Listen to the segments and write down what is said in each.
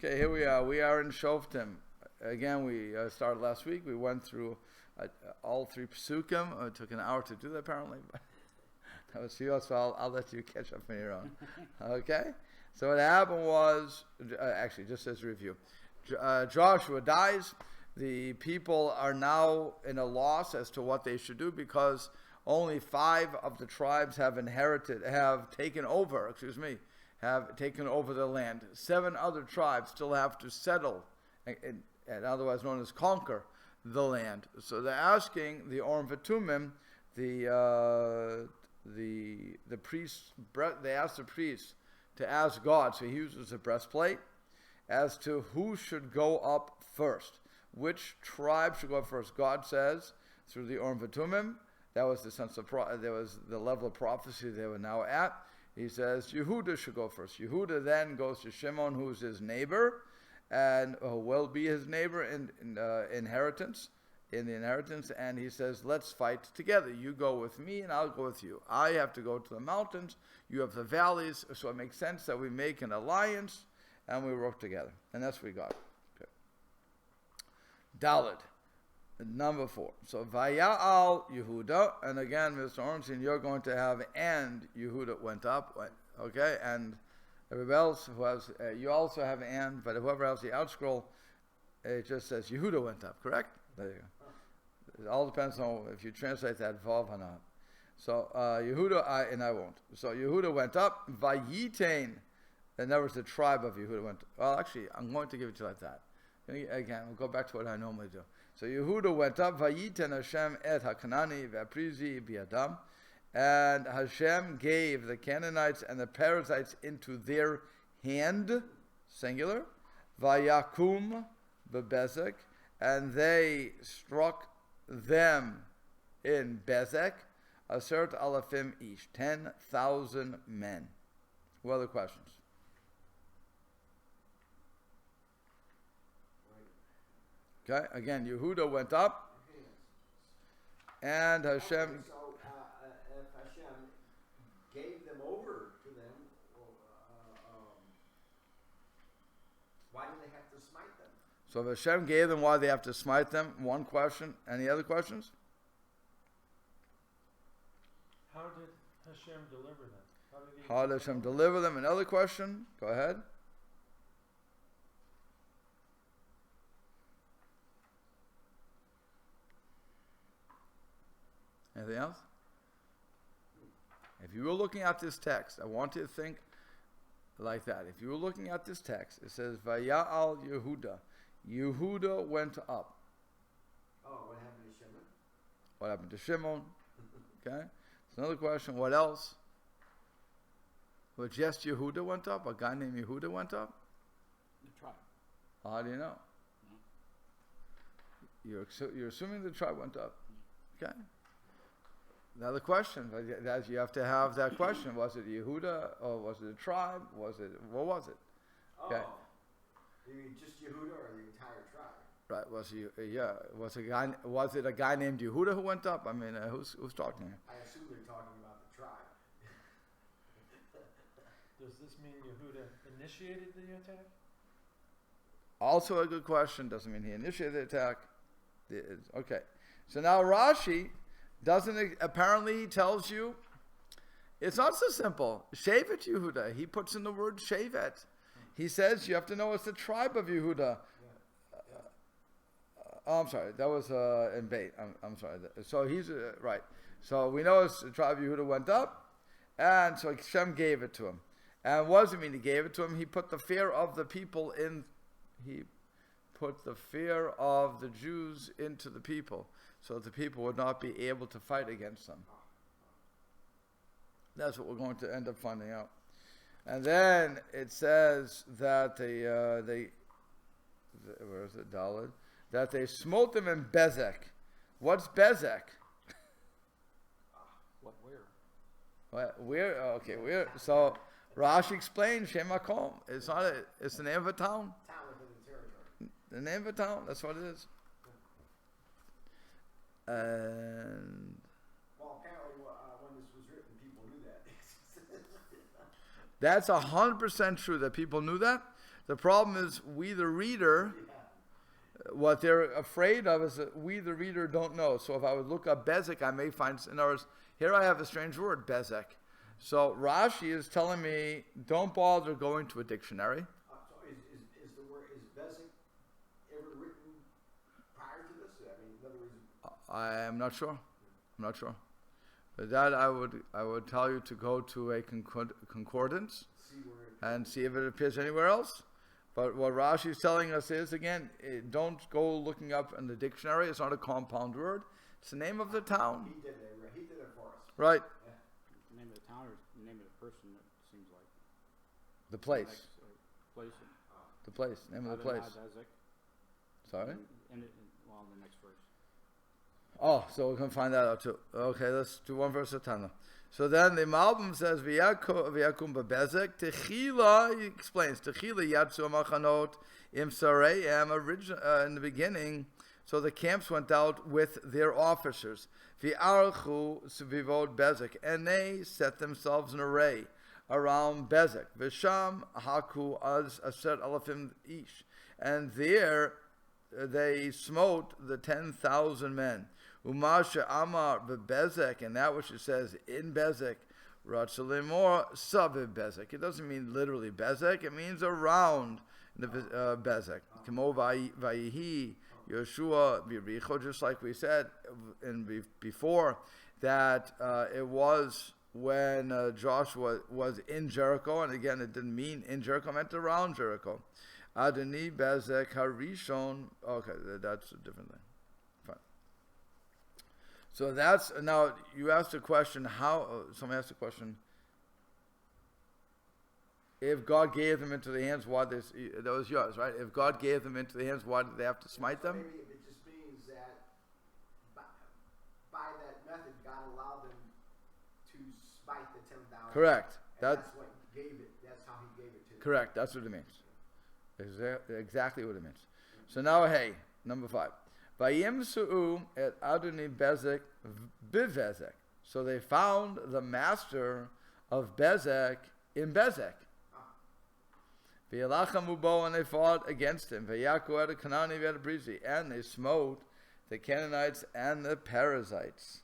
Okay, here we are. We are in Shoftim. Again, we started last week. We went through all three Pesukim. It took an hour to do that, apparently. That was for you, so I'll let you catch up on your own. Okay? So what happened was, actually, just as a review, Joshua dies. The people are now in a loss as to what they should do because only 5 of the tribes have taken over the land. 7 other tribes still have to settle, and otherwise known as conquer, the land. So they're asking the Urim V'Tumim, the priests, they asked the priests to ask God, so he uses a breastplate, as to who should go up first. Which tribe should go up first? God says, through the Urim V'Tumim, that was the sense of there was the level of prophecy they were now at. He says Yehuda should go first. Yehuda then goes to Shimon, who's his neighbor, and will be his neighbor in the inheritance, and he says, let's fight together. You go with me, and I'll go with you. I have to go to the mountains. You have the valleys, so it makes sense that we make an alliance, and we work together. And that's what we got. Okay. Daled. Number 4. So Vaya'al Yehuda, and again, Mr. Ornstein, you're going to have and Yehuda went up, okay, and everybody else who has, you also have and, but whoever has the outscroll, it just says Yehuda went up, correct? There you go. It all depends on if you translate that vav or not. So Yehuda, I won't. So Yehuda went up, Vayitain, and that was the tribe of Yehuda went. Well, actually, I'm going to give it to you like that. Again, we'll go back to what I normally do. So Yehuda went up, Vayiten Hashem et HaKanani ve'aprizi bi'adam, and Hashem gave the Canaanites and the Perizzites into their hand, singular, Vayakum beBezek, and they struck them in Bezek, Asert Alafim Ish, 10,000 men. What other questions? Okay, again, Yehuda went up, and Hashem. So, if Hashem gave them over to them, why do they have to smite them? So if Hashem gave them, why they have to smite them? One question. Any other questions? How did Hashem deliver them? How did Hashem deliver them? Another question. Go ahead. Anything else? If you were looking at this text, I want you to think like that. If you were looking at this text, it says, Vaya'al Yehuda. Yehuda went up. Oh, what happened to Shimon? What happened to Shimon? Okay. It's another question. What else? Well, just Yehuda went up? A guy named Yehuda went up? The tribe. How do you know? You're assuming the tribe went up. Okay. Another question. You have to have that question. Was it Yehuda or was it a tribe? What was it? Okay. Oh, you mean just Yehuda or the entire tribe? Right. Was it a guy named Yehuda who went up? I mean, who's talking here? I assume they're talking about the tribe. Does this mean Yehuda initiated the attack? Also a good question. Doesn't mean he initiated the attack. Okay. So now Rashi apparently tells you it's not so simple. Shevet Yehuda. He puts in the word Shevet. He says you have to know it's the tribe of Yehuda. I'm sorry. That was in Beit. I'm sorry. So he's right. So we know it's the tribe of Yehuda went up, and so Hashem gave it to him. And what does it mean he gave it to him? He put the fear of the people in. He put the fear of the Jews into the people, so that the people would not be able to fight against them. That's what we're going to end up finding out. And then it says that where is it, Daled? That they smote them in Bezek. What's Bezek? What, where? What, where? Okay, where? So Rashi explains, Shem HaKom. It's the name of a town. Town within the territory. The name of a town, that's what it is. And well, apparently when this was written, people knew that. That's 100% true that people knew that. The problem is we, the reader, what they're afraid of is that we, the reader, don't know. So if I would look up Bezek, I may find, in other words, here I have a strange word, Bezek. So Rashi is telling me, don't bother going to a dictionary. So is the word, is Bezek ever written prior to this? I mean, in other words, I am not sure. I'm not sure. But that I would tell you to go to a concordance see where it, and see if it appears anywhere else. But what Rashi is telling us is, again, don't go looking up in the dictionary. It's not a compound word. It's the name of the town. he did it for us. Right. The name of the town or the name of the person, it seems like. The place. Place. The place. Name of the place. Bezek. Sorry? Well, the next verse. Oh, so we can find that out too. Okay, let's do one verse at a time. So then the Malbim says, V'yakum b'bezek, techila, he explains, techila yatsu machanot im sareim, in the beginning, so the camps went out with their officers. V'archu svivot Bezek, and they set themselves in array around Bezek. V'sham haku az aser alafim ish. And there they smote the 10,000 men. Umasha Amar b'Bezek, and that which it says in Bezek, Ratzalimor Saviv Bezek. It doesn't mean literally Bezek, it means around the Bezek. Kamo Vayihi, Yeshua, Biricho, just like we said before, that it was when Joshua was in Jericho, and again it didn't mean in Jericho, it meant around Jericho. Adoni Bezek Harishon, okay, that's a different thing. So that's, now you asked a question, somebody asked a question, if God gave them into the hands, why that was yours, right? If God gave them into the hands, why did they have to smite them? Maybe it just means that by that method, God allowed them to smite the 10,000. Correct. That's what gave it, that's how he gave it to them. Correct, that's what it means. Exactly what it means. So now, hey, number 5. Vayimsu'u et Adoni Bezek b'Bezek. So they found the master of Bezek in Bezek. V'yalachamu bo, and they fought against him. V'yaku et Kanani v'et Brizi, and they smote the Canaanites and the Perizzites.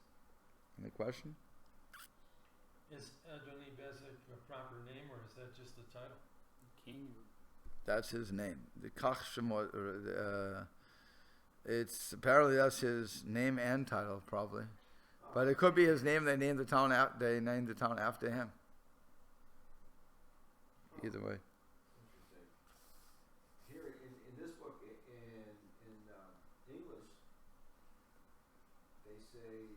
Any question? Is Adoni Bezek a proper name, or is that just the title? King. That's his name. The Kach Shemot, it's apparently that's his name and title, probably, but it could be his name. They named the town after him. Either way. Interesting. Here in this book in English, they say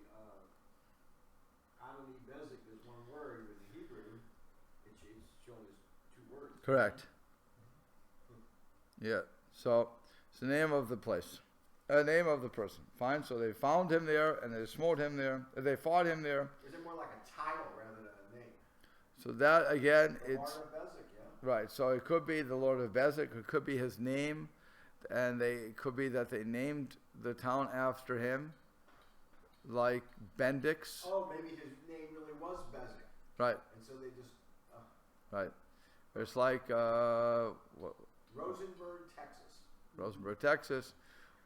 Adoni Bezek is one word. With the Hebrew, it's shown as 2 words. Correct. Yeah. So it's the name of the place. Name of the person. Fine. So they found him there, and they smote him there. They fought him there. Is it more like a title rather than a name? So that again, The it's Lord of Bezek, yeah. right. So it could be the Lord of Bezek. It could be his name, and it could be that they named the town after him, like Bendix. Oh, maybe his name really was Bezek, Right. and so they just Right. It's like Rosenberg, Texas. Rosenberg, Texas,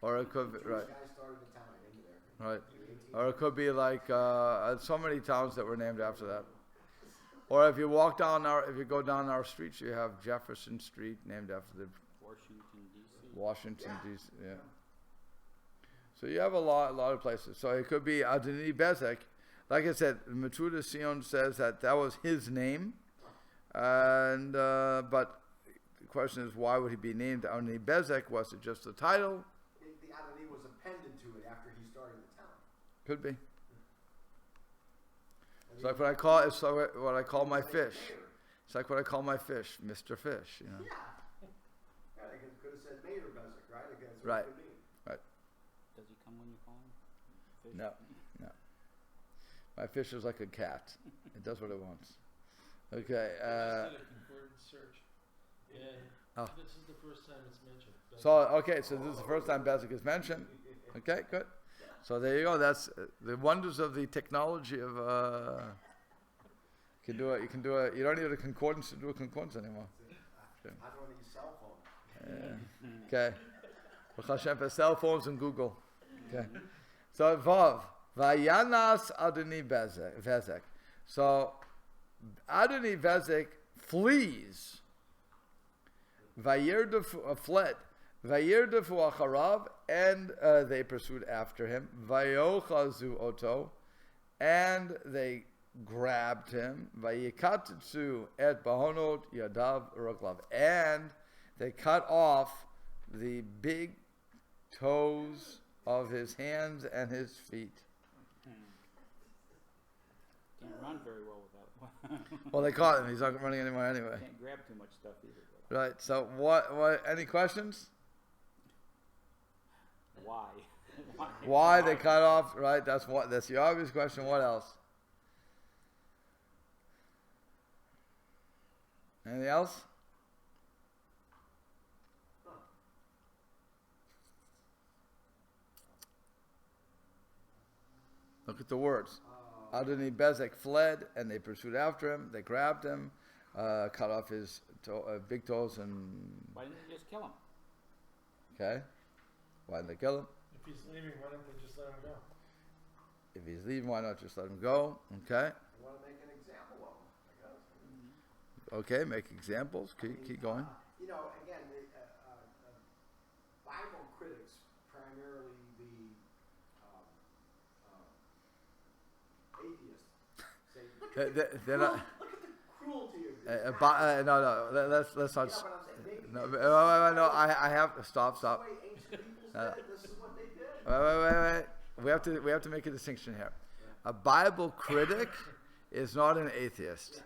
or it could be Jewish right. guy started the town in there. Right. In 18 Or it could be like so many towns that were named after that. Or if you go down our streets, you have Jefferson Street named after the Washington D.C. Yeah. So you have a lot of places. So it could be Adoni Bezek. Like I said, Matruda Sion says that was his name, and but the question is, why would he be named Adoni Bezek? Was it just the title? The Adoni was appended to it after he started the town. Could be. It's like what I call my fish. It's like what I call my fish, Mr. Fish. You know. Yeah. They could have said Mayor Bezek, right? Again, that's what Right. it could mean. Does he come when you call him? Fish? No. My fish is like a cat. It does what it wants. Okay. I just did a concordance search, and this is the first time it's mentioned. So this is the first time Bezek is mentioned. Okay, good. So there you go. That's the wonders of the technology of. You can do it. You don't need a concordance to do a concordance anymore. I don't need cell phone. Okay. Baruch Hashem for cell phones and Google. Okay. So Vav. Vayanas Adoni Bezek. So Adoni Bezek flees. Vayirdafu fled. Vayirdafu acharav, and they pursued after him. Vayochazu oto, and they grabbed him. Vayikatsu et bahonot yadav uraklav, and they cut off the big toes of his hands and his feet. Can't run very well without. Well, they caught him. He's not running anymore anyway. Can't grab too much stuff either. Right. So what? Any questions? Why? Why they cut off? Right. That's the obvious question. What else? Anything else? Look at the words. Adoni Bezek fled, and they pursued after him. They grabbed him, cut off his big toes, and Why didn't they just kill him? okay. Why didn't they kill him? If he's leaving, why don't they just let him go? If he's leaving, why not just let him go? Okay. I want to make an example of them, I guess. Okay. Make examples. Keep going. You know, again, Bible critics, primarily the atheists, say, They're not. look at the cruelty of this. No. Let's not. You know what I'm saying? No, no. I have to stop. The way ancient peoples did it, this is what they did. Wait. We have to make a distinction here. A Bible critic is not an atheist.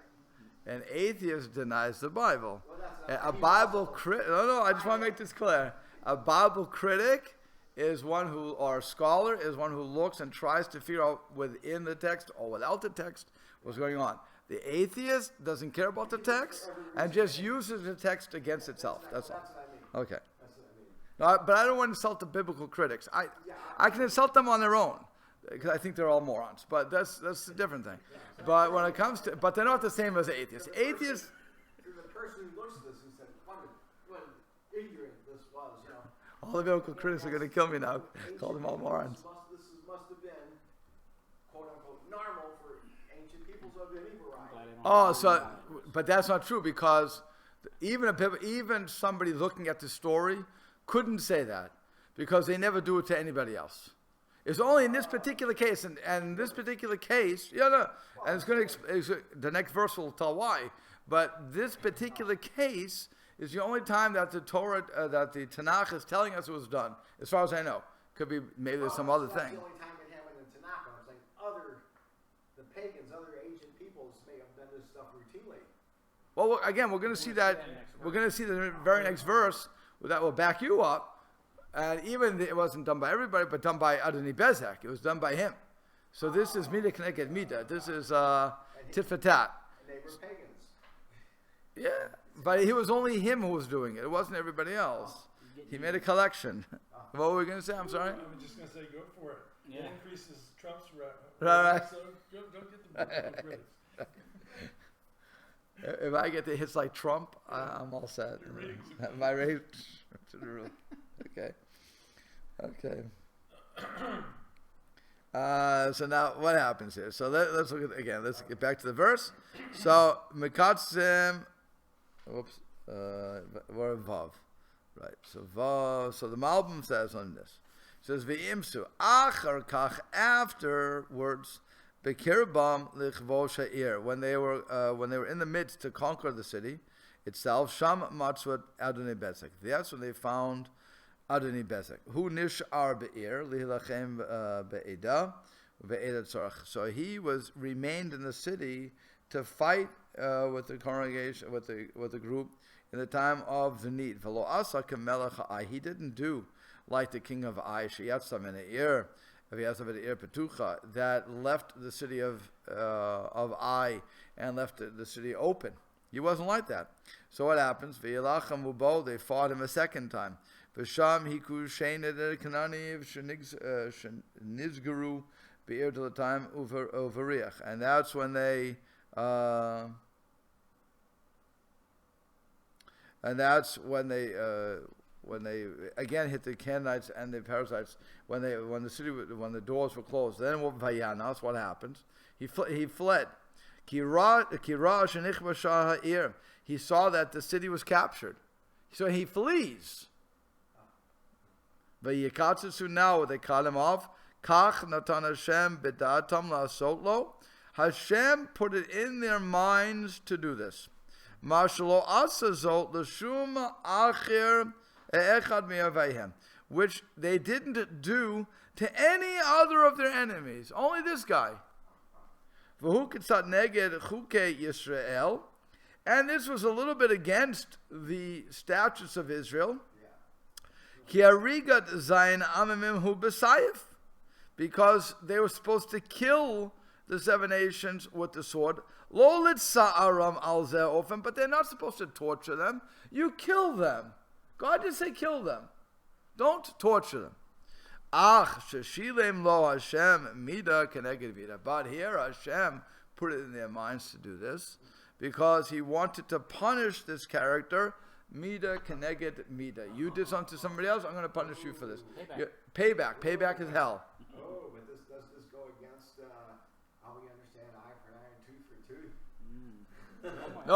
An atheist denies the Bible. Well, that's not A Bible critic. No. I just want to make this clear. A Bible critic is one who, or a scholar, is one who looks and tries to figure out within the text or without the text what's going on. The atheist doesn't care about the text and just uses the text against itself. That's all. That's what I mean. Okay. That's what I mean. No, but I don't want to insult the biblical critics. I can insult them on their own because I think they're all morons. But that's a different thing. But when it comes to, but they're not the same as atheists. Atheists. To the person who looks at this and said, "Wonder what ignorant this was," you know. All the biblical critics are going to kill me now. Call them all morons. Must have been, quote unquote, normal for ancient peoples of any variety. Oh, so, but that's not true because even somebody looking at the story couldn't say that because they never do it to anybody else. It's only in this particular case, and in this particular case, and it's going to the next verse will tell why. But this particular case is the only time that the Torah, that the Tanakh is telling us it was done, as far as I know. Could be maybe there's some other That's thing. the only time it happened in Tanakh. I'm saying the pagans, other ancient peoples may have done this stuff routinely. Well, again, we're going to see that. We're going to see the very next verse that will back you up. And even it wasn't done by everybody, but done by Adoni Bezek. It was done by him. So this is Mida Kneked Mida. This is tit for tat. And they were pagans. Yeah, but it was only him who was doing it. It wasn't everybody else. He made a collection. What were we going to say? I'm sorry? I was just going to say, go for it. Yeah. It increases Trump's Right. So don't get the biblical critics. If I get the hits like Trump, I'm all set. Your ratings My ratings to the roof. Okay. So now what happens here? So let's look at again. Let's get back to the verse. So Mekatzim, we're in Vav, right? So Vav. So the Malbim says on this. It says V'imsu achar kach, afterwards bekirbam lichvo sha'ir, when they were in the midst to conquer the city itself. Sham matzvat Adoni Bezek. That's when they found Adoni Bezek, who nishar be'ir lihilachem be'eda ve'eda tzarach. So he remained in the city to fight with the congregation, with the group in the time of the need. V'lo asa kemelech Ai. He didn't do like the king of Ai, sheyatzam in eir petucha, that left the city of Ai and left the city open. He wasn't like that. So what happens? V'yilachem ubo, they fought him a second time. V'sham hiku shenet kananiv shenizgaru be'ir till the time uvariach, and that's when they And that's when they again hit the Canaanites and the Perizzites when the doors were closed. Then Vayanas, what happens? He fled. He saw that the city was captured, so he flees. Vayikatsu, now they cut him off. Kach natan Hashem b'da'atam la'asot lo. Hashem put it in their minds to do this. Mashalo asazot l'shum acher echad mi'avayhem, which they didn't do to any other of their enemies. Only this guy. V'hu kitzat neged chukei Yisrael, and this was a little bit against the statutes of Israel. Ki harigat zayin amimim hu b'sayif, because they were supposed to kill the 7 nations with the sword. Lo litza'aram al zeh ofen, but they're not supposed to torture them. You kill them. God didn't say kill them. Don't torture them. Ach sheshilem lo Hashem mida keneged vida. But here Hashem put it in their minds to do this because He wanted to punish this character. Mida keneged mida. You did something to somebody else, I'm going to punish you for this. Payback. Payback is hell. Oh, but does this go against how we understand eye for eye and tooth for tooth? No.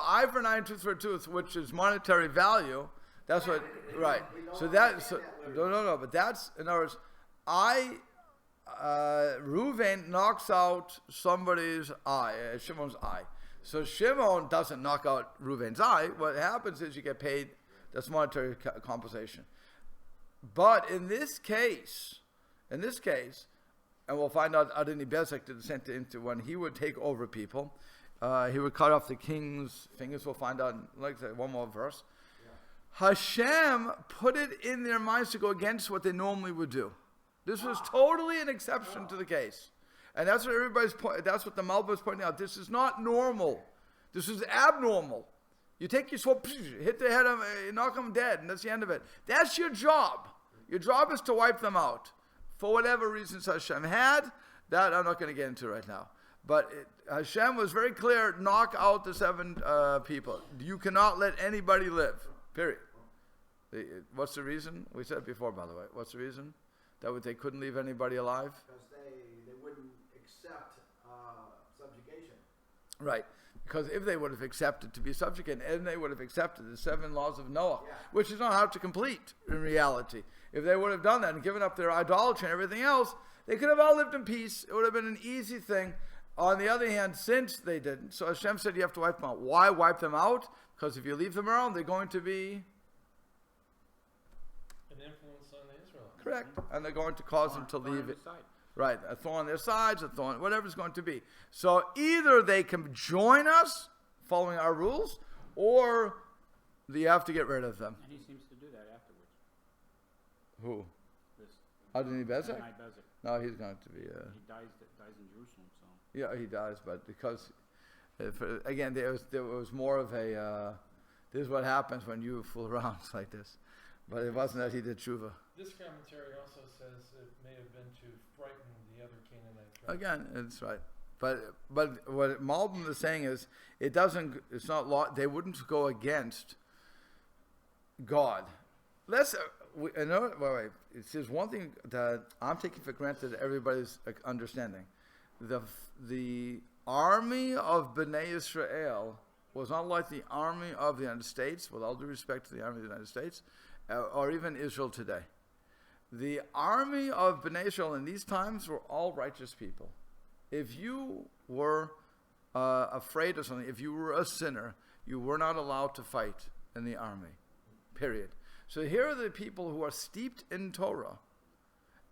Eye for an eye and tooth for a tooth, which is monetary value. That's what, right. So no. But that's, in other words, Reuven knocks out somebody's eye, Shimon's eye. So Shimon doesn't knock out Reuven's eye. What happens is you get paid, that's monetary compensation. But in this case, and we'll find out Adoni Bezek did the same thing when he would take over people. He would cut off the king's fingers. We'll find out, like I say, one more verse. Yeah. Hashem put it in their minds to go against what they normally would do. This was totally an exception to the case. And that's what that's what the Malbim is pointing out. This is not normal. This is abnormal. You take your sword, hit the head of him, knock him dead, and that's the end of it. That's your job. Your job is to wipe them out. For whatever reasons Hashem had, that I'm not going to get into right now. But Hashem was very clear, knock out the 7 people. You cannot let anybody live, period. What's the reason? We said it before, by the way. What's the reason? That they couldn't leave anybody alive? Because they wouldn't accept subjugation. Right. Because if they would have accepted to be subjugated, and they would have accepted the 7 laws of Noah, which is not hard to complete in reality. If they would have done that and given up their idolatry and everything else, they could have all lived in peace. It would have been an easy thing. On the other hand, since they didn't, so Hashem said you have to wipe them out. Why wipe them out? Because if you leave them around, they're going to be an influence on the Israelites. Correct. And they're going to cause them to leave it. Right, a thorn on their sides, a thorn, whatever it's going to be. So either they can join us, following our rules, or you have to get rid of them. And he seems to do that afterwards. Who? This. Adoni Bezek? Bezek. No, he's going to be. He dies in Jerusalem. So. Yeah, he dies, but because, again, there was more of a. This is what happens when you fool around like this, but it wasn't that he did tshuva. This commentary also says it may have been to frighten the other Canaanite tribes. Again, it's right. But what Malbim is saying is it's not law. They wouldn't go against God. Wait. It says one thing that I'm taking for granted everybody's understanding. The army of Bnei Israel was not like the army of the United States, with all due respect to the army of the United States, or even Israel today. The army of Bnei Israel in these times were all righteous people. If you were afraid of something, if you were a sinner, you were not allowed to fight in the army, period. So here are the people who are steeped in Torah,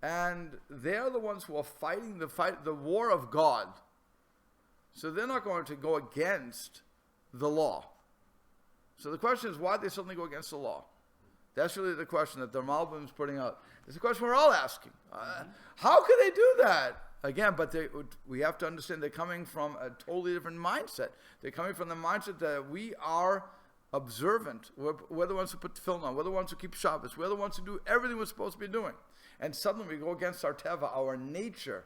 and they're the ones who are fighting the war of God. So they're not going to go against the law. So the question is, why did they suddenly go against the law? That's really the question that the Malbim is putting out. It's a question we're all asking. How could they do that? Again, but we have to understand they're coming from a totally different mindset. They're coming from the mindset that we are observant. We're the ones who put the film on. We're the ones who keep Shabbos. We're the ones who do everything we're supposed to be doing. And suddenly we go against our teva, our nature,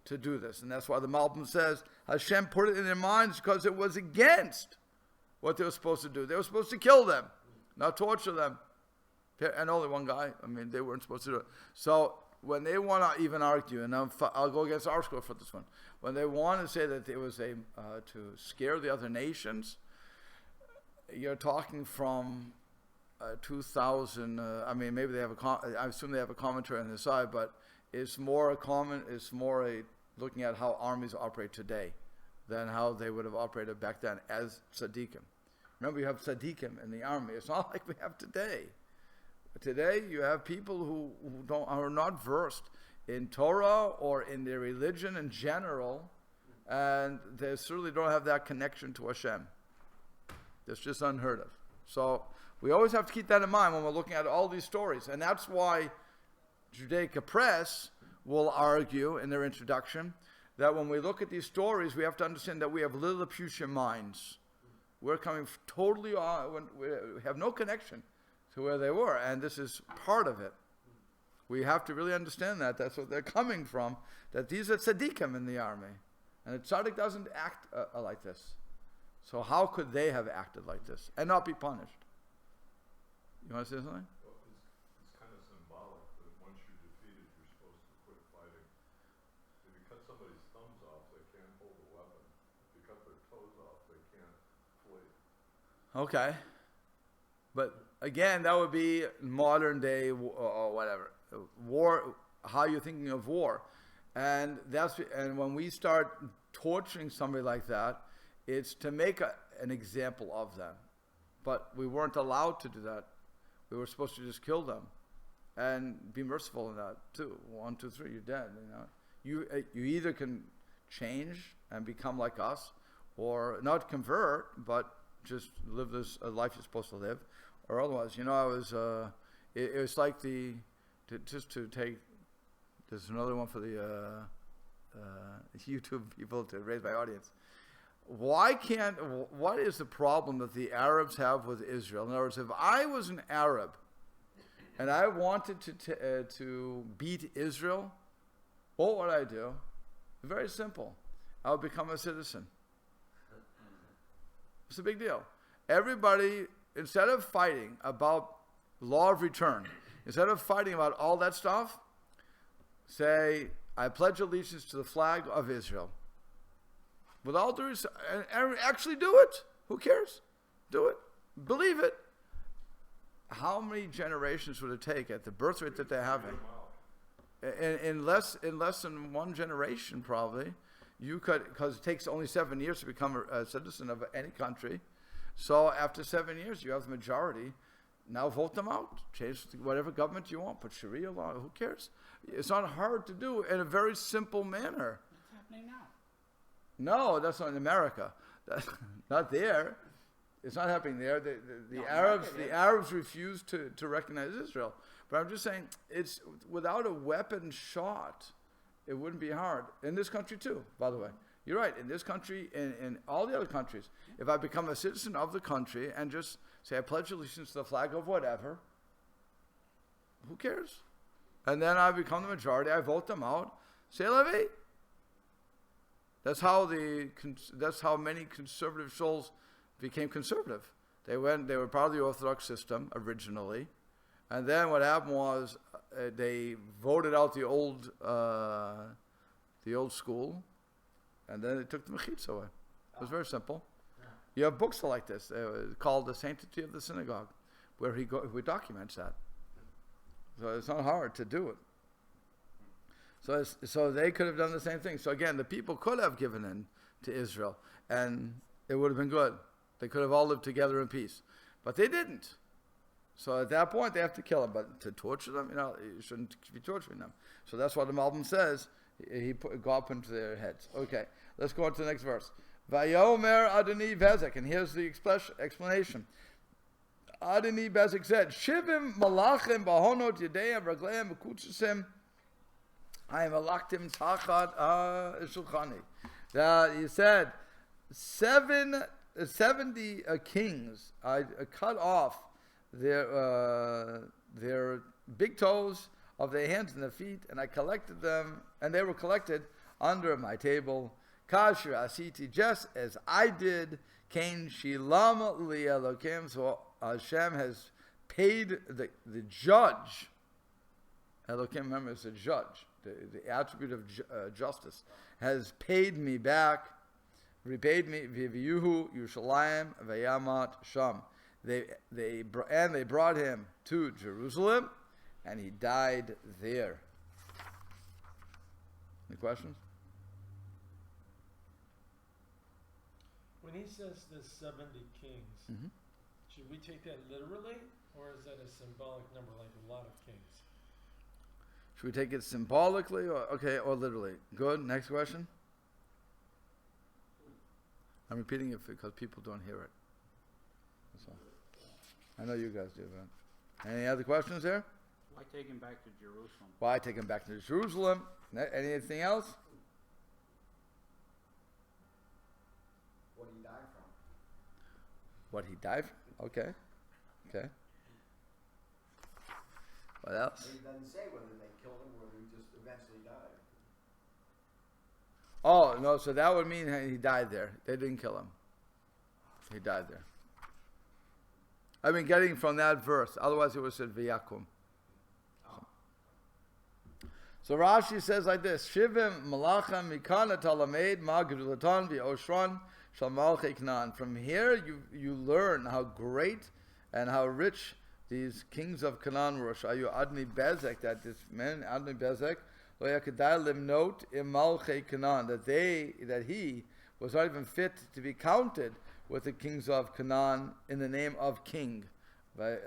to do this. And that's why the Malbim says Hashem put it in their minds because it was against what they were supposed to do. They were supposed to kill them, not torture them. And only one guy. I mean, they weren't supposed to do it. So when they want to even argue, and I'll go against our school for this one, when they want to say that it was to scare the other nations, you're talking from 2000. I mean, maybe they have I assume they have a commentary on the side, but it's more looking at how armies operate today than how they would have operated back then as tzaddikim. Remember, you have tzaddikim in the army. It's not like we have today. Today, you have people who are not versed in Torah or in their religion in general, and they certainly don't have that connection to Hashem. That's just unheard of. So we always have to keep that in mind when we're looking at all these stories, and that's why Judaica Press will argue in their introduction that when we look at these stories, we have to understand that we have Lilliputian minds. We're coming totally on, we have no connection to where they were, and this is part of it. We have to really understand that. That's what they're coming from, that these are tzaddikim in the army. And a tzaddik doesn't act like this. So how could they have acted like this and not be punished? You want to say something? Well, it's kind of symbolic that once you're defeated, you're supposed to quit fighting. If you cut somebody's thumbs off, they can't hold a weapon. If you cut their toes off, they can't flee. Okay. But again, that would be modern day or whatever. War, how you're thinking of war. And when we start torturing somebody like that, it's to make an example of them. But we weren't allowed to do that. We were supposed to just kill them and be merciful in that too. 1, 2, 3, you're dead. You either can change and become like us, or not convert, but just live this life you're supposed to live, or otherwise. It was like just to take. There's another one for the YouTube people to raise my audience. What is the problem that the Arabs have with Israel? In other words, if I was an Arab and I wanted to beat Israel, what would I do? Very simple. I would become a citizen. It's a big deal. Everybody, instead of fighting about law of return, instead of fighting about all that stuff, say, I pledge allegiance to the flag of Israel. With all due respect, and actually do it. Who cares? Do it. Believe it. How many generations would it take at the birth rate that they're having? In less than one generation, probably. You could, because it takes only 7 years to become a citizen of any country. So after 7 years, you have the majority. Now vote them out. Change whatever government you want. Put Sharia law. Who cares? It's not hard to do in a very simple manner. What's happening now? No, that's not in America. That's not there. It's not happening there. The Arabs refuse to recognize Israel. But I'm just saying, it's without a weapon shot, it wouldn't be hard. In this country too, by the way. You're right. In this country, in all the other countries, if I become a citizen of the country and just say I pledge allegiance to the flag of whatever, who cares? And then I become the majority. I vote them out. C'est la vie. That's how many conservative souls became conservative. They were part of the Orthodox system originally, and then what happened was they voted out the old school, and then they took the mechitza away. It was very simple. You have books like this called The Sanctity of the Synagogue, where he documents that. So it's not hard to do it. So they could have done the same thing. So again, the people could have given in to Israel, and it would have been good. They could have all lived together in peace. But they didn't. So at that point, they have to kill them. But to torture them, you shouldn't be torturing them. So that's what the Malbim says. God put into their heads. Okay, let's go on to the next verse. Vayomer Adoni Bezek. And here's the explanation. Adoni Bezek said, Shivim malachim bahonot yedeim ragleim mekutzesim I am alaktim tachat shulchani. That he said, 70 kings I cut off their big toes of their hands and their feet, and I collected them, and they were collected under my table. Kasher asiti, just as I did, Kain shilam li Elokim. So Hashem has paid the judge. Elokim, remember, is a judge. The attribute of justice has paid me back, repaid me. V'yuhu Yerushalayim v'yamat sham. They brought him to Jerusalem, and he died there. Any questions? When he says there's 70 kings, should we take that literally, or is that a symbolic number, like a lot of kings? Should we take it symbolically or literally? Good. Next question. I'm repeating it because people don't hear it. That's all. I know you guys do, but any other questions there? Why take him back to Jerusalem? Why take him back to Jerusalem? Anything else? What he died from. What he died from? Okay. What else? He doesn't say whether they killed him or he just eventually died. Oh, no, so that would mean he died there. They didn't kill him. He died there. I mean, getting from that verse. Otherwise, it would have said V'yakum. So Rashi says like this: Shivim malachim mikana talamed ma gedulatan v'oshran shal malchei Canaan. From here, you learn how great and how rich these kings of Canaan were. Shayu Adni Bezek, that this man Adni Bezek lo yakadai limnot im malchei Canaan, that he was not even fit to be counted with the kings of Canaan in the name of king by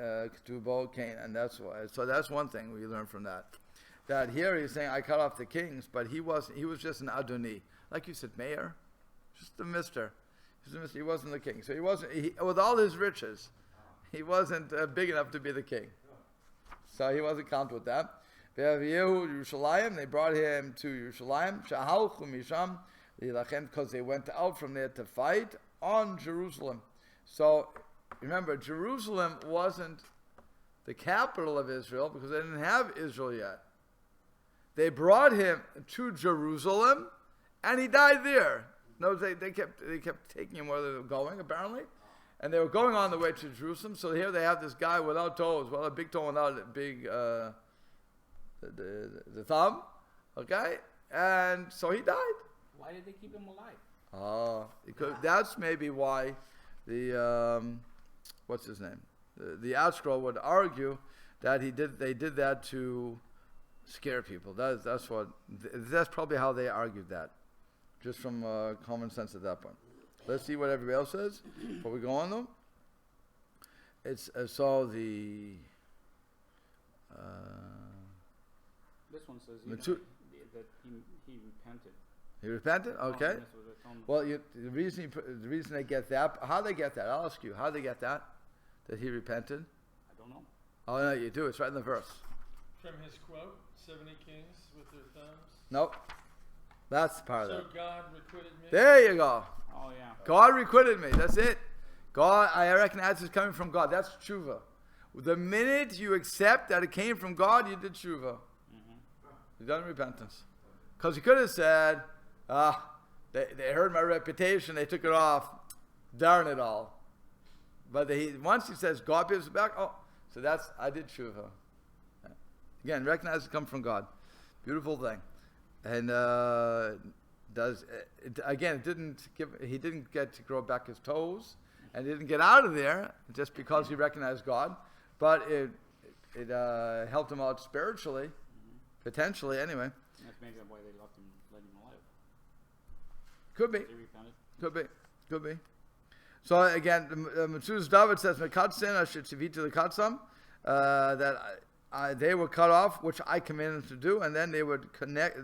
Ketubo Cain, and that's why. So that's one thing we learn from that. That here he's saying I cut off the kings, but he was just an Adoni, like you said, mayor, just a mister. He wasn't the king, so he wasn't with all his riches. He wasn't big enough to be the king, so he wasn't counted with that. Yerushalayim, they brought him to Yerushalayim, Shahalchu Misham, because they went out from there to fight on Jerusalem. So remember, Jerusalem wasn't the capital of Israel because they didn't have Israel yet. They brought him to Jerusalem, and he died there. No, they kept taking him where they were going, apparently. And they were going on the way to Jerusalem. So here they have this guy without toes, well, a big toe without a big the thumb, okay? And so he died. Why did they keep him alive? Oh, that's maybe why the what's his name? The Outskroll would argue that they did that to scare people. That's probably how they argued that, just from common sense at that point. Let's see what everybody else says before we go on though. It's so the this one says that he repented. He repented? Okay. Well, the reason they get that, how they get that? I'll ask you, how they get that he repented? I don't know. Oh no, you do. It's right in the verse. From his quote, 70 kings with their thumbs. Nope. That's part of that. So God requited me. There you go. Oh yeah. God requited me. That's it. God, I reckon that's coming from God. That's tshuva. The minute you accept that it came from God, you did tshuva. You've done repentance. Because he could have said, they heard my reputation, they took it off. Darn it all. But once he says, God gives it back, so I did tshuva. Again, recognize it comes from God. Beautiful thing. And he didn't get to grow back his toes, and didn't get out of there just because he recognized God, but it helped him out spiritually, potentially anyway. That's maybe why they let him alive. Could be. They repented. Could be. So again, Metzudas David says, "Mekatsin asher tziviti lekatzam," that they were cut off, which I commanded them to do, and then they would collect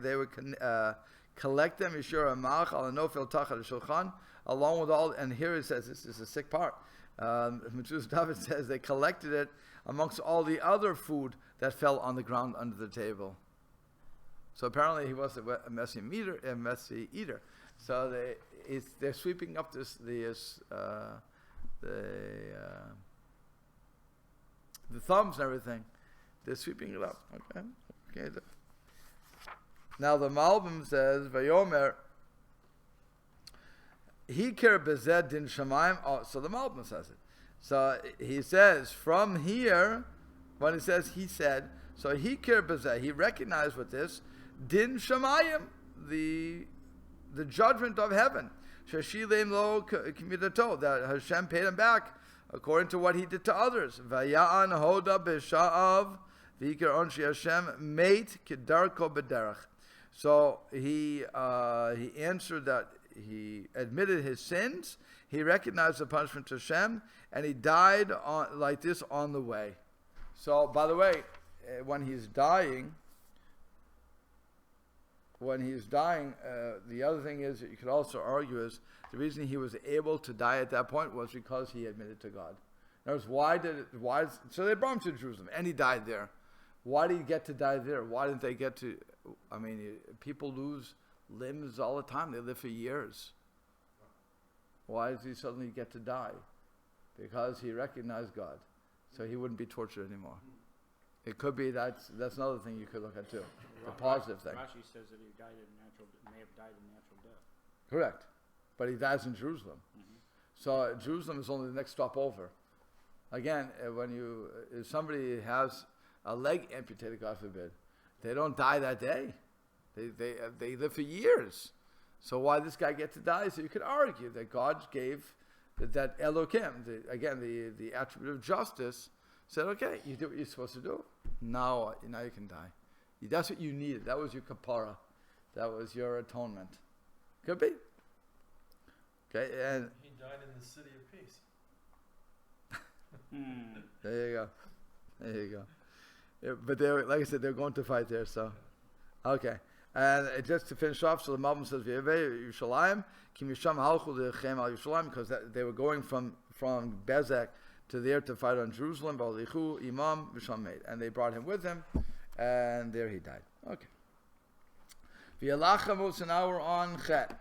them, Yeshua Malach al Nofel Tachar Shulchan, along with all. And here it says, this is a sick part. Metzudas David says they collected it amongst all the other food that fell on the ground under the table. So apparently he was a messy eater. So they're sweeping up the thumbs and everything. They're sweeping it up. Okay. Now the Malbim says, Vayomer, Hikir bezed din shamayim. Oh, so the Malbim says it. So he says from here, when he says he said, so hikir bezed, he recognized with this din shamayim, the judgment of heaven. Shashilem lo k'midato, that Hashem paid him back according to what he did to others. Vaya'an hoda b'sha'av v'ikir onshi Hashem meit kedarko b'derech. So he answered that he admitted his sins, he recognized the punishment to Hashem, and he died like this on the way. So, by the way, when he's dying, the other thing is that you could also argue is the reason he was able to die at that point was because he admitted to God. In other words, so they brought him to Jerusalem and he died there. Why did he get to die there? Why didn't they get to, people lose limbs all the time. They live for years. Why does he suddenly get to die? Because he recognized God. So he wouldn't be tortured anymore. It could be that's another thing you could look at too. The positive thing. Rashi says that he may have died a natural death. Correct. But he dies in Jerusalem. Mm-hmm. So Jerusalem is only the next stop over. Again, if somebody has a leg amputated, God forbid, they don't die that day. They live for years. So why this guy get to die? So you could argue that God gave that Elohim, the attribute of justice, said, okay, you did what you're supposed to do. Now you can die. That's what you needed. That was your kapara. That was your atonement. Could be. Okay, and he died in the city of peace. There you go. Yeah, but like I said, they're going to fight there. So, okay. And just to finish off, so the Malbim says, Yerushalayim, Kim Yisham Halchu Lechem Al Yerushalayim, because they were going from Bezek to there to fight on Jerusalem, Ba'alichu, Imam, Visham Meid. And they brought him with them, and there he died. Okay. V'yalachamu, so now we're on Chet.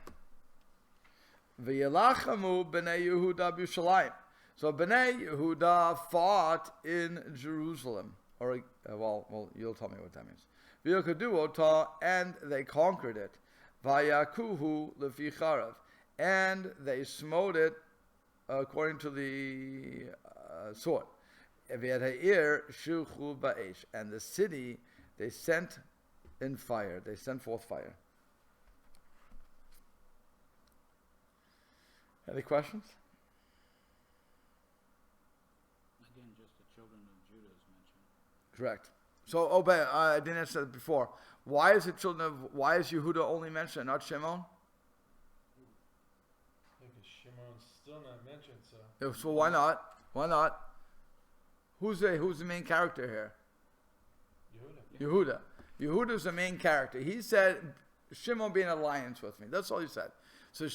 V'yalachamu b'nei Yehuda b'Yerushalayim. So b'nei Yehuda fought in Jerusalem. Or, well, you'll tell me what that means. V'yakaduota, and they conquered it. Vayakuhu lefi charav, and they smote it according to the sword. V'yadha'ir shuchu ba'esh, and the city they sent in fire. They sent forth fire. Any questions? Again, just the children of Judah is mentioned. Correct. So, I didn't answer that before. Why is Yehuda only mentioned, not Shimon? I think Shimon's still not mentioned, so. So why not? Why not? Who's the main character here? Yehuda. Yehuda's the main character. He said, Shimon be in alliance with me. That's all he said. So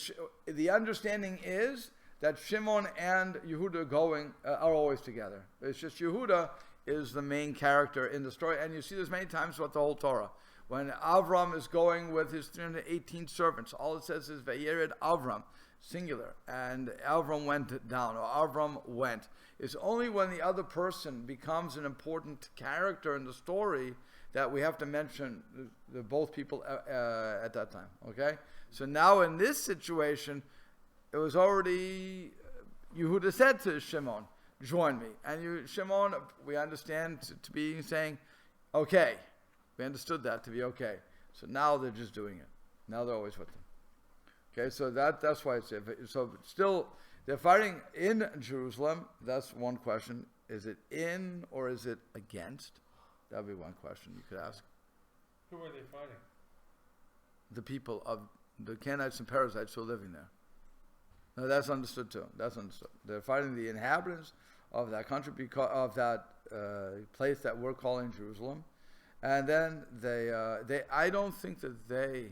the understanding is that Shimon and Yehuda are always together. It's just Yehuda is the main character in the story, and you see this many times throughout the whole Torah. When Avram is going with his 318 servants, all it says is Vayered Avram, singular, and Avram went down, or Avram went. It's only when the other person becomes an important character in the story that we have to mention the both people at that time. Okay, so now in this situation, it was already Yehuda said to Shimon, join me. And Shimon, we understand to be saying, okay. We understood that to be okay. So now they're just doing it. Now they're always with them. Okay, so that's why it's so still they're fighting in Jerusalem. That's one question. Is it in or is it against? That would be one question you could ask. Who are they fighting? The people of the Canaanites and Perizzites who are living there. No, that's understood too. That's understood. They're fighting the inhabitants of that country because of that place that we're calling Jerusalem. And then I don't think that the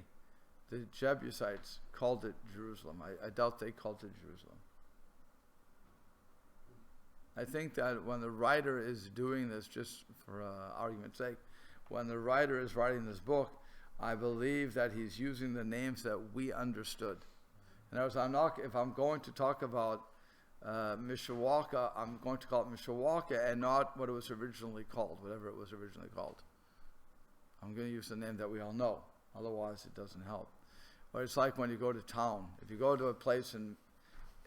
Jebusites called it Jerusalem. I doubt they called it Jerusalem. I think that when the writer is doing this, just for argument's sake, when the writer is writing this book, I believe that he's using the names that we understood. In other words, if I'm going to talk about Mishawaka, I'm going to call it Mishawaka and not what it was originally called, whatever it was originally called. I'm going to use the name that we all know. Otherwise, it doesn't help. Or it's like when you go to town. If you go to a place in,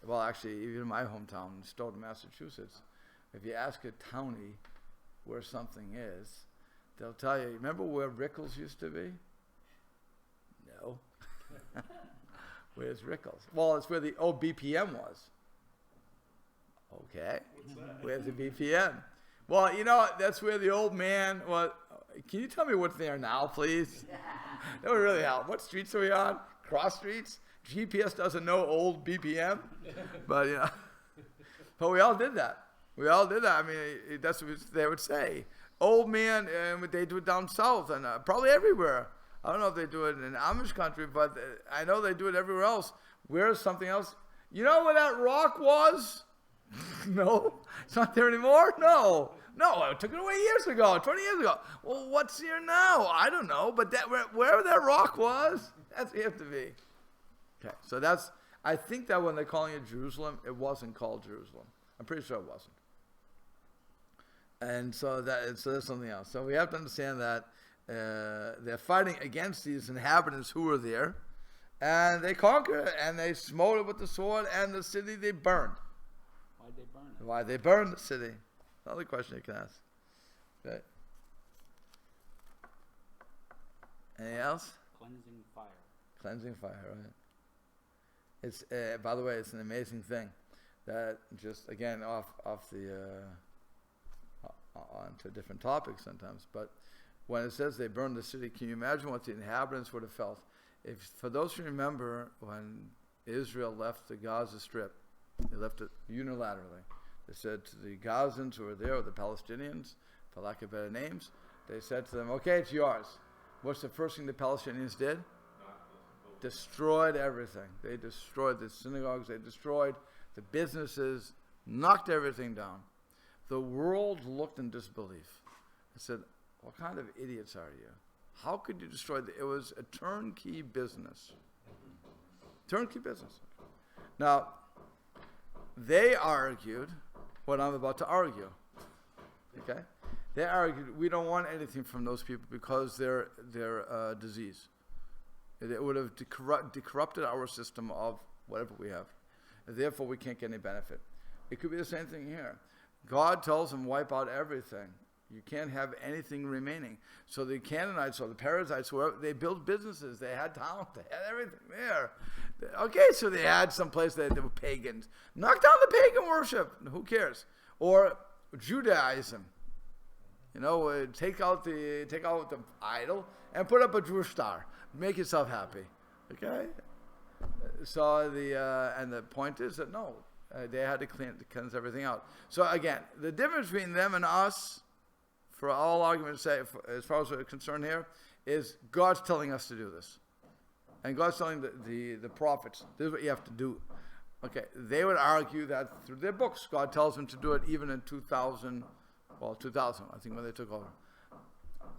well, actually, even my hometown, in Stoughton, Massachusetts, if you ask a townie where something is, they'll tell you, remember where Rickles used to be? No. Where's Rickles? Well, it's where the old BPM was. Okay. What's that? Where's the BPM? Well, you know, that's where the old man was. Can you tell me what's there now, please? That would really help. What streets are we on? Cross streets? GPS doesn't know old BPM. But, you know, but we all did that. We all did that. I mean, that's what they would say. Old man, and they do it down south and probably everywhere. I don't know if they do it in Amish country, but I know they do it everywhere else. Where's something else? You know where that rock was? No, it's not there anymore? No, I took it away years ago, 20 years ago. Well, what's here now? I don't know, but that wherever that rock was, that's it to be. Okay, so that's, I think that when they're calling it Jerusalem, it wasn't called Jerusalem. I'm pretty sure it wasn't. And so there's something else. So we have to understand that they're fighting against these inhabitants who were there, and they conquered it, and they smote it with the sword, and the city they burned. Why'd they burn it? Why they burned the city? Another question you can ask. Okay. Anything else? Cleansing fire. Cleansing fire, right? It's by the way, it's an amazing thing that just again off the onto different topics sometimes, but when it says they burned the city, can you imagine what the inhabitants would have felt? If, for those who remember, when Israel left the Gaza Strip, they left it unilaterally. They said to the Gazans who were there, or the Palestinians, for lack of better names, they said to them, okay, it's yours. What's the first thing the Palestinians did? Destroyed everything. They destroyed the synagogues, they destroyed the businesses, knocked everything down. The world looked in disbelief and said, what kind of idiots are you? How could you destroy it was a turnkey business. Turnkey business. Now, they argued what I'm about to argue. Okay? They argued we don't want anything from those people because they're disease. It would have corrupted our system of whatever we have. And therefore, we can't get any benefit. It could be the same thing here. God tells them, wipe out everything. You can't have anything remaining. So the Canaanites or the Perizzites, they built businesses. They had towns. They had everything there. Okay, so they had some place that they were pagans. Knock down the pagan worship. Who cares? Or Judaism. You know, take out the idol and put up a Jewish star. Make yourself happy. Okay? So and the point is that no, they had to cleanse everything out. So again, the difference between them and us, for all argument's sake, as far as we're concerned here, is God's telling us to do this. And God's telling the prophets, this is what you have to do. Okay, they would argue that through their books, God tells them to do it even in 2000, I think when they took over.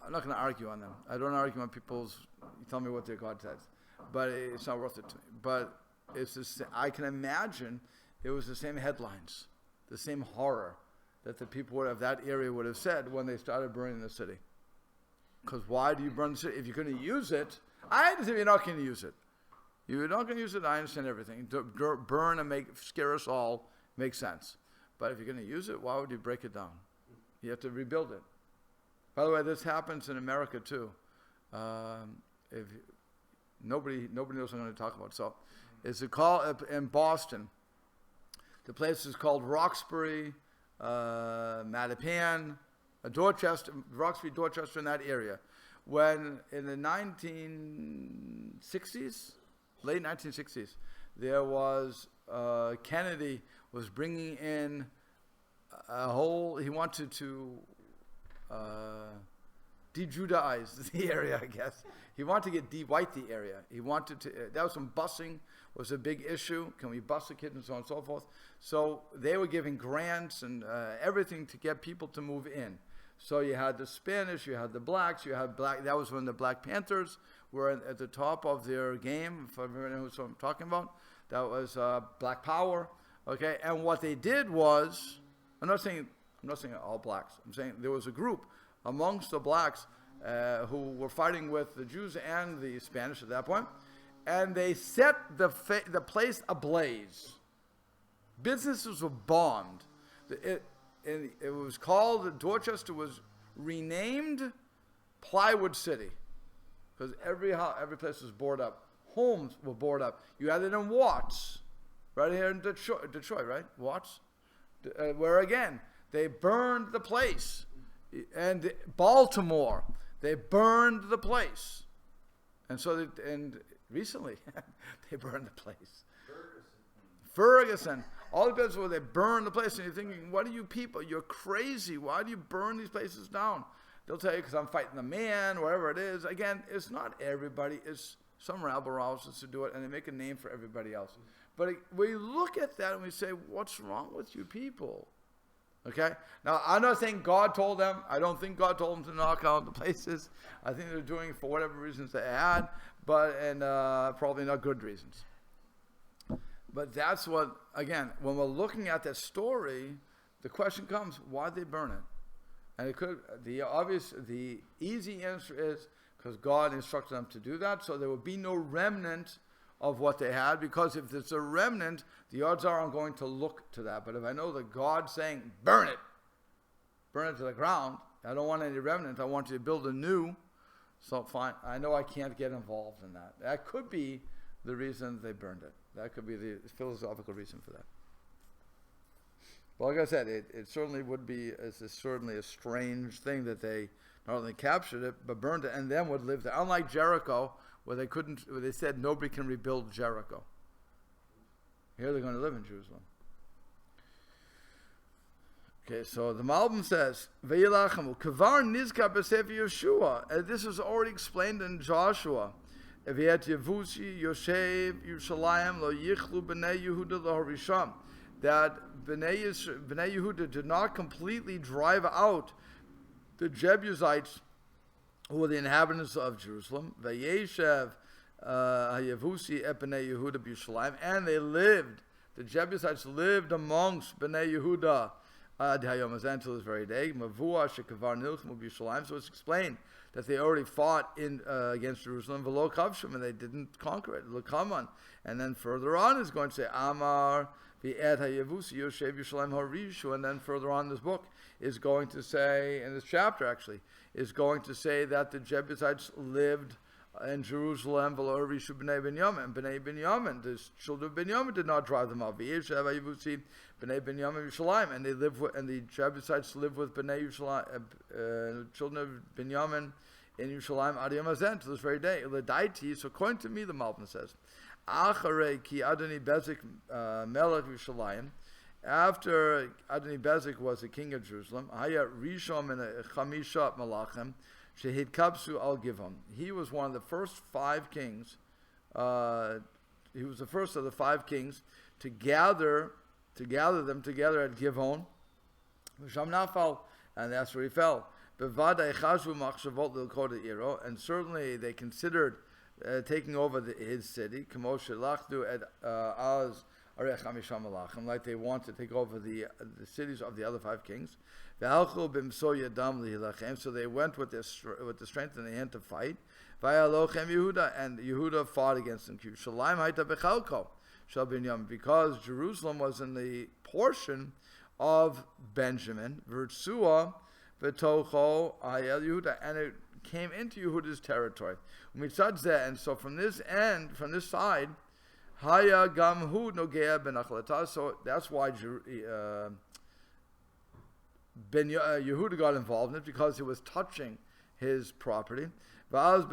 I'm not going to argue on them. I don't argue on you tell me what their God says. But it's not worth it to me. But it's just, I can imagine it was the same headlines, the same horror that the people of that area would have said when they started burning the city. Because why do you burn the city? If you're going to use it, I understand you're not going to use it. You're not going to use it, I understand everything. Burn and scare us all makes sense. But if you're going to use it, why would you break it down? You have to rebuild it. By the way, this happens in America too. If nobody knows what I'm going to talk about. So, it's called in Boston. The place is called Roxbury, Mattapan, Roxbury, Dorchester, in that area. When in the 1960s, late 1960s, there was Kennedy was bringing in he wanted to de-Judaize the area, I guess. He wanted to get de-white the area. He wanted to, that was some busing was a big issue. Can we bus the kids and so on and so forth? So they were giving grants and everything to get people to move in. So you had the Spanish, you had the blacks, you had that was when the Black Panthers were at the top of their game, if everyone knows what I'm talking about. That was Black Power, okay? And what they did was, I'm not saying all blacks. I'm saying there was a group amongst the blacks who were fighting with the Jews and the Spanish at that point, and they set the place ablaze. Businesses were bombed. It was called, Dorchester was renamed Plywood City, because every place was boarded up. Homes were boarded up. You had it in Watts, right here in Detroit, right? Watts, where again they burned the place, and Baltimore, they burned the place, and so recently they burned the place. Ferguson. All the places where they burn the place, and you're thinking, what are you people? You're crazy. Why do you burn these places down? They'll tell you, because I'm fighting the man, whatever it is. Again, it's not everybody. It's some rabble-rousers who do it, and they make a name for everybody else. But we look at that and we say, what's wrong with you people? Okay? Now, I'm not saying God told them. I don't think God told them to knock out the places. I think they're doing it for whatever reasons they had, and probably not good reasons. But that's what, again, when we're looking at that story, the question comes, why'd they burn it? And the easy answer is because God instructed them to do that, so there would be no remnant of what they had, because if there's a remnant, the odds are I'm going to look to that. But if I know that God's saying, burn it to the ground, I don't want any remnant, I want you to build a new, so fine, I know I can't get involved in that. That could be the reason they burned it. That could be the philosophical reason for that. Well, like I said, it certainly would be, it's certainly a strange thing that they not only captured it, but burned it, and then would live there. Unlike Jericho, where they said nobody can rebuild Jericho. Here they're going to live in Jerusalem. Okay, so the Malbim says, Ve'yilachamu, Kavar nizkar b'sefer Yeshua, and this is already explained in Joshua. That Bnei Yehuda did not completely drive out the Jebusites, who were the inhabitants of Jerusalem. And they lived. The Jebusites lived amongst Bnei Yehuda until this very day. So it's explained that they already fought against Jerusalem, and they didn't conquer it. And then further on is going to say, Amar and then further on in this book is going to say, in this chapter actually, is going to say that the Jebusites lived in Jerusalem, Bnei Binyamin, the children of Binyamin did not drive them out. And they live with, and the Jebusites live with Bnei children of Binyamin in Yerushalayim ad yom hazen, to this very day. So according to me, the Malbim says, Acharei ki Adoni Bezek melech Yerushalayim, after Adoni Bezek was the king of Jerusalem, Haya Rishon min Chamisha Malachim Shehid Kapsu al Givon. He was one of the first 5 kings. He was the first of the 5 kings to gather them together at Givon. And that's where he fell. And certainly they considered taking over his city, like they want to take over the cities of the other 5 kings. So they went with the strength in the hand to fight. And Yehuda fought against them. Because Jerusalem was in the portion of Benjamin, and it came into Yehuda's territory. And so from this side, so that's why Yehuda got involved in it, because it was touching his property. And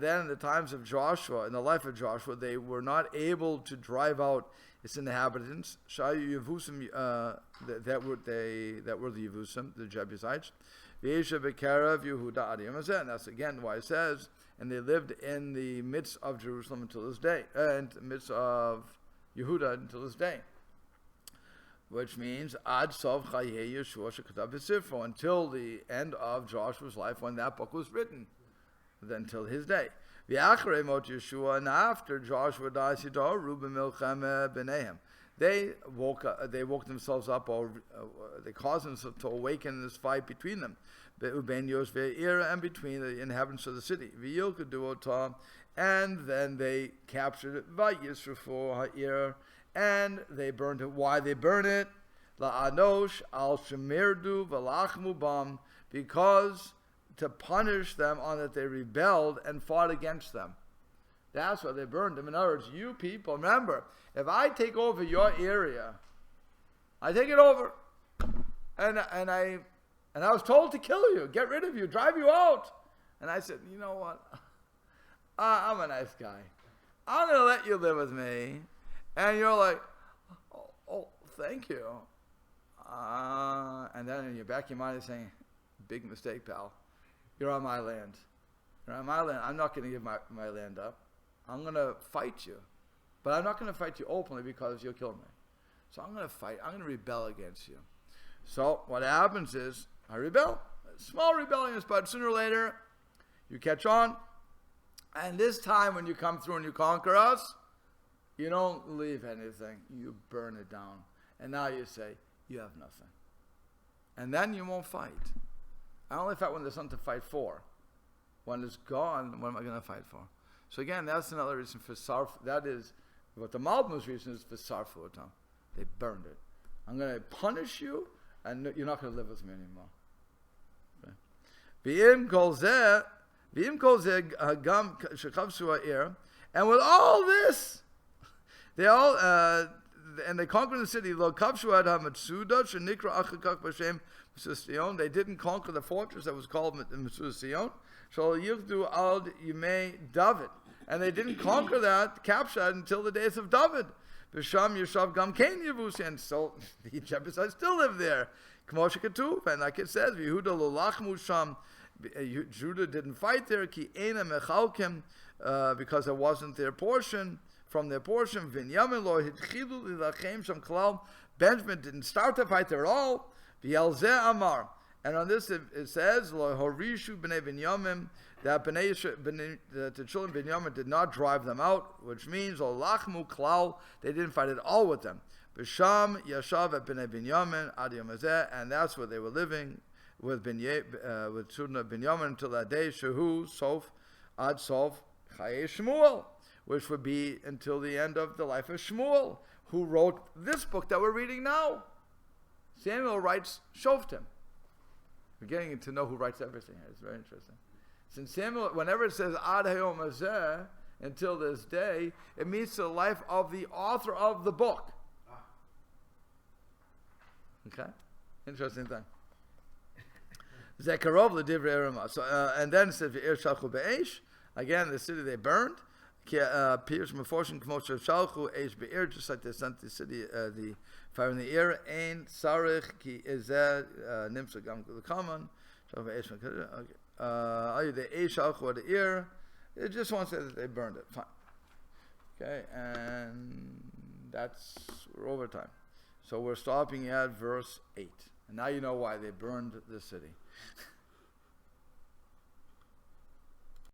then in the times of Joshua, in the life of Joshua, they were not able to drive out its inhabitants. That were the Yevusim, the Jebusites. And that's again why it says, and they lived in the midst of Jerusalem until this day, and the midst of Yehuda until this day. Which means Ad Sov Chayei Yeshua Shekatav B'Sifro, until the end of Joshua's life, when that book was written, until his day. V'acharei mot Yeshua, and after Joshua dies, Reuben Milchem B'neihem. they woke themselves up, or they caused themselves to awaken this fight between them, and between the inhabitants of the city. And then they captured it, and they burned it. Why they burn it? La'anosh al shemirdu v'lachmu bam, because to punish them on that they rebelled and fought against them. That's why they burned them. In other words, you people, remember, if I take over your area, I take it over, and I was told to kill you, get rid of you, drive you out. And I said, you know what? I'm a nice guy. I'm going to let you live with me. And you're like, oh thank you. And then in your back of your mind is saying, big mistake, pal. You're on my land. You're on my land. I'm not going to give my land up. I'm going to fight you. But I'm not going to fight you openly because you'll kill me. So I'm going to fight. I'm going to rebel against you. So what happens is, I rebel. Small rebellion, but sooner or later, you catch on. And this time when you come through and you conquer us, you don't leave anything. You burn it down. And now you say, you have nothing. And then you won't fight. I only fight when there's something to fight for. When it's gone, what am I going to fight for? So again, that's another reason for sarf. That is what the Malbim's reason is for sarfuotam. They burned it. I'm going to punish you, and you're not going to live with me anymore. V'im kol zeh gam shechavsu ha'ir, and with all this, they all and they conquered the city. Lo kavshu ad hametzuda shenikra achakak b'shem Mitzvah Sion. They didn't conquer the fortress that was called Mitzvah Sion. Shal yichdu al yimei David, and they didn't conquer that, capture it until the days of David. B'sham yishav gam kein yevus, and so the Jebusites still live there. K'mo shekatuv, and like it says, Yehuda lo lachmu sham. Judah didn't fight there, ki ena mechalkim, because it wasn't their portion. From their portion, Binyamin lo hitchilu lilachem sham klal. Benjamin didn't start to fight there at all. V'yalzeh amar, and on this it says lo horishu b'nei Binyamin, that the children of Binyamin did not drive them out, which means lo lachmu klal, they didn't fight at all with them. B'sham yashav et b'nei Binyamin ad yom hazeh, and that's where they were living with children of Binyamin until that day, shehu sof ad sof chayei Shmuel, which would be until the end of the life of Shmuel, who wrote this book that we're reading now. Samuel writes Shoftim. We're getting to know who writes everything. It's very interesting. Since Samuel, whenever it says ad hayom hazeh, until this day, it means the life of the author of the book. Okay? Interesting thing. Zekarov l'divrei Erema. So, and then it says v'ir shalchu be'esh. Again, the city they burned. Piers meforshim k'mo shalchu eish be'ir, just like they sent the city, the fire in the air. Ein sarich ki izeh nimsa gam l'kaman. Shalchu be'esh. The eish shalchu the ear. It just wants to say that they burned it. Fine. Okay, and we're over time. So we're stopping at verse 8. And now you know why they burned the city.